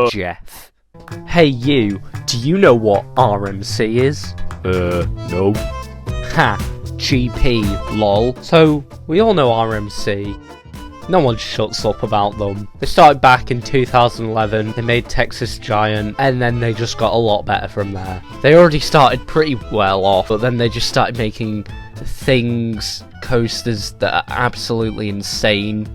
Jeff. Hey you, do you know what RMC is? No. Ha, GP, lol. So, we all know RMC. No one shuts up about them. They started back in 2011, they made Texas Giant, and then they just got a lot better from there. They already started pretty well off, but then they just started making coasters that are absolutely insane.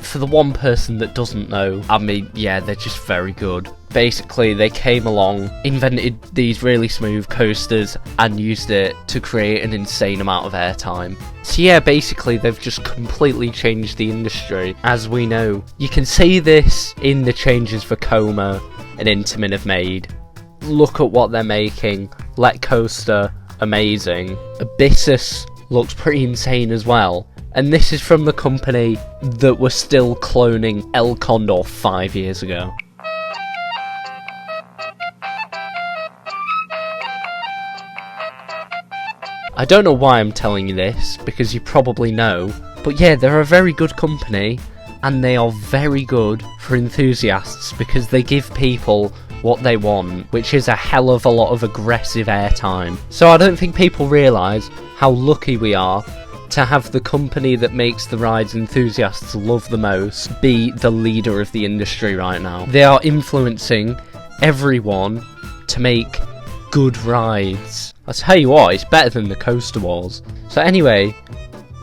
For the one person that doesn't know, I mean, yeah, they're just very good. Basically, they came along, invented these really smooth coasters, and used it to create an insane amount of airtime. So yeah, basically, they've just completely changed the industry, as we know. You can see this in the changes Vekoma and Intamin have made. Look at what they're making. Let Coaster, amazing. Abyssus looks pretty insane as well. And this is from the company that were still cloning El Condor 5 years ago. I don't know why I'm telling you this, because you probably know, but yeah, they're a very good company, and they are very good for enthusiasts, because they give people what they want, which is a hell of a lot of aggressive airtime. So I don't think people realise how lucky we are to have the company that makes the rides enthusiasts love the most be the leader of the industry right now. They are influencing everyone to make good rides. I'll tell you what, it's better than the Coaster Wars. So anyway,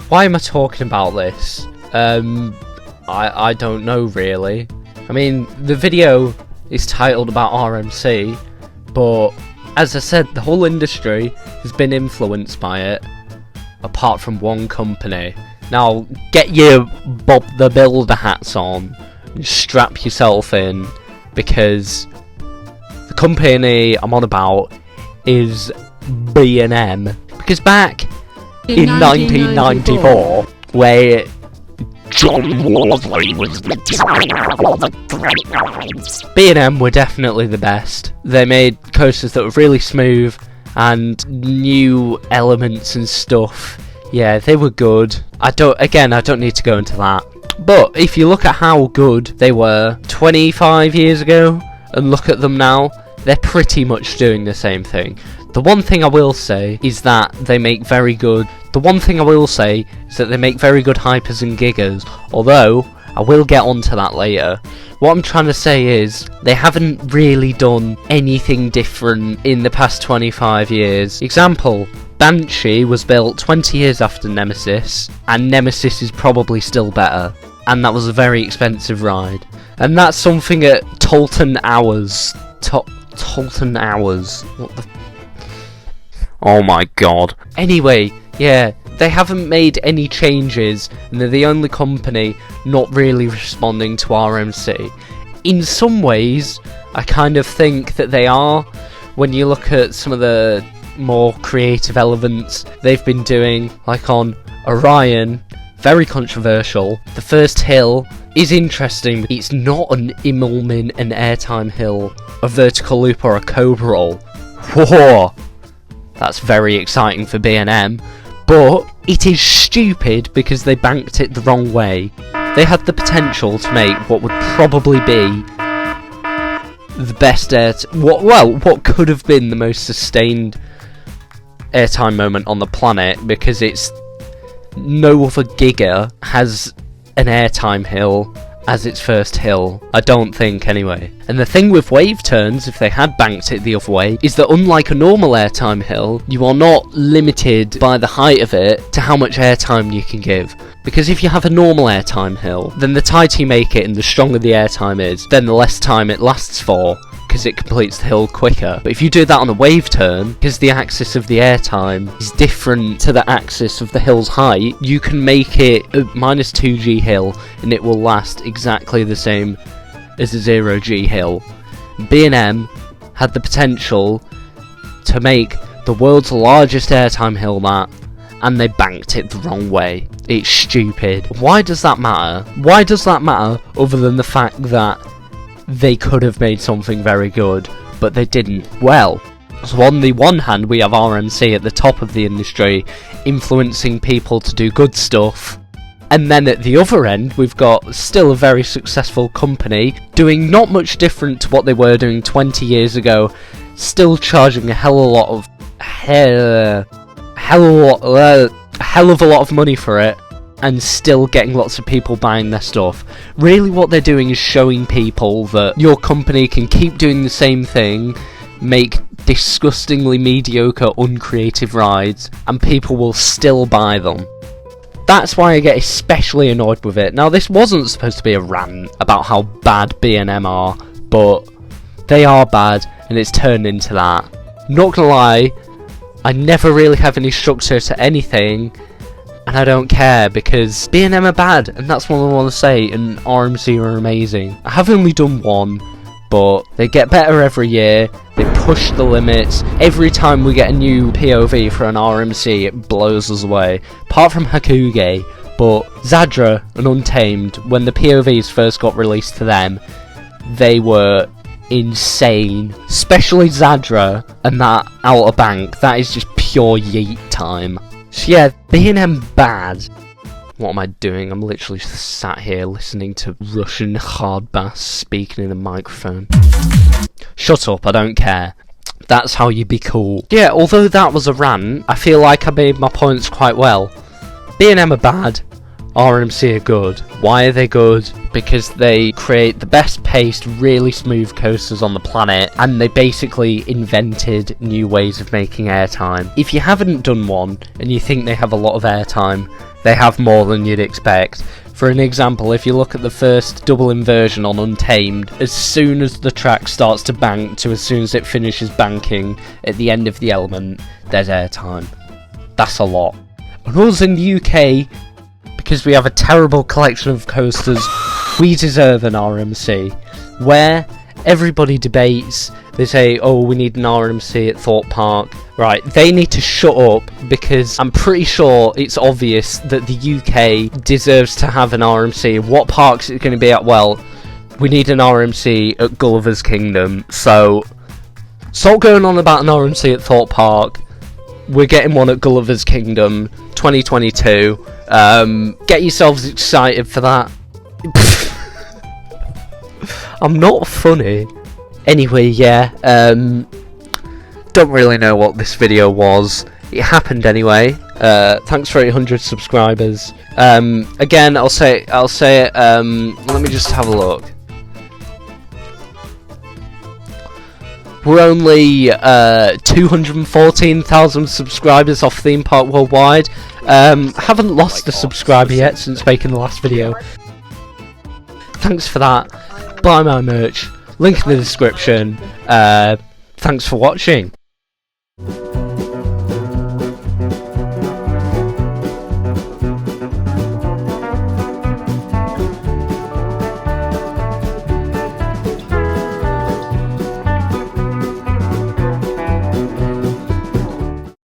why am I talking about this? I don't know really. I mean, the video is titled about RMC, but as I said, the whole industry has been influenced by it, apart from one company. Now, get your Bob the Builder hats on and strap yourself in, because the company I'm on about is B&M. Because back in 1994, where John Worsley was the designer of all the great rides, B&M were definitely the best. They made coasters that were really smooth and new elements and stuff. Yeah, they were good. I don't need to go into that. But if you look at how good they were 25 years ago and look at them now, they're pretty much doing the same thing. The one thing I will say is that they make very good hypers and gigas, although I will get onto that later. What I'm trying to say is, they haven't really done anything different in the past 25 years. Example, Banshee was built 20 years after Nemesis, and Nemesis is probably still better. And that was a very expensive ride. And that's something at Tolton Hours. Tolton Hours. What the... Oh my god. Anyway, yeah, they haven't made any changes, and they're the only company not really responding to RMC. In some ways, I kind of think that they are, when you look at some of the more creative elements they've been doing, like on Orion, very controversial. The first hill is interesting, but it's not an Immelman and Airtime hill, a vertical loop or a cobra roll. Whoa! That's very exciting for B&M, but it is stupid because they banked it the wrong way. They had the potential to make what would probably be the best what could have been the most sustained airtime moment on the planet, because it's no other Giga has an airtime hill as its first hill. I don't think, anyway. And the thing with wave turns, if they had banked it the other way, is that unlike a normal airtime hill, you are not limited by the height of it to how much airtime you can give. Because if you have a normal airtime hill, then the tighter you make it and the stronger the airtime is, then the less time it lasts for, because it completes the hill quicker. But if you do that on a wave turn, because the axis of the airtime is different to the axis of the hill's height, you can make it a -2G hill and it will last exactly the same as a 0G hill. B&M had the potential to make the world's largest airtime hill that, and they banked it the wrong way. It's stupid. Why does that matter? Why does that matter other than the fact that they could have made something very good, but they didn't? Well, so on the one hand we have RMC at the top of the industry, influencing people to do good stuff, And then at the other end, we've got still a very successful company doing not much different to what they were doing 20 years ago, still charging a hell of a lot of money for it, and still getting lots of people buying their stuff. Really what they're doing is showing people that your company can keep doing the same thing, make disgustingly mediocre, uncreative rides, and people will still buy them. That's why I get especially annoyed with it. Now, this wasn't supposed to be a rant about how bad B&M are, but they are bad, and it's turned into that. Not gonna lie, I never really have any structure to anything, and I don't care, because B&M are bad, and that's what I want to say, and RMC are amazing. I have only done one, but they get better every year, they push the limits. Every time we get a new POV for an RMC, it blows us away. Apart from Hakuge, but Zadra and Untamed, when the POVs first got released to them, they were insane. Especially Zadra and that Outer Bank, that is just pure yeet time. So yeah, B&M bad. What am I doing? I'm literally sat here listening to Russian hard bass speaking in a microphone. Shut up, I don't care. That's how you be cool. Yeah, although that was a rant, I feel like I made my points quite well. B&M are bad, RMC are good. Why are they good? Because they create the best paced, really smooth coasters on the planet, and they basically invented new ways of making airtime. If you haven't done one, and you think they have a lot of airtime, they have more than you'd expect. For an example, if you look at the first double inversion on Untamed, as soon as the track starts to bank to as soon as it finishes banking at the end of the element, there's airtime. That's a lot. And us in the UK, because we have a terrible collection of coasters, we deserve an RMC, where everybody debates. They say, oh, we need an RMC at Thorpe Park. Right, they need to shut up, because I'm pretty sure it's obvious that the UK deserves to have an RMC. What parks is it going to be at? Well, we need an RMC at Gulliver's Kingdom, so stop going on about an RMC at Thorpe Park. We're getting one at Gulliver's Kingdom 2022. Get yourselves excited for that. I'm not funny. Anyway, yeah, don't really know what this video was. It happened anyway. Thanks for 800 subscribers. Again, I'll say it, let me just have a look. We're only 214,000 subscribers off Theme Park Worldwide. Haven't lost a subscriber yet since making the last video. Thanks for that. Buy my merch. Link in the description. Thanks for watching.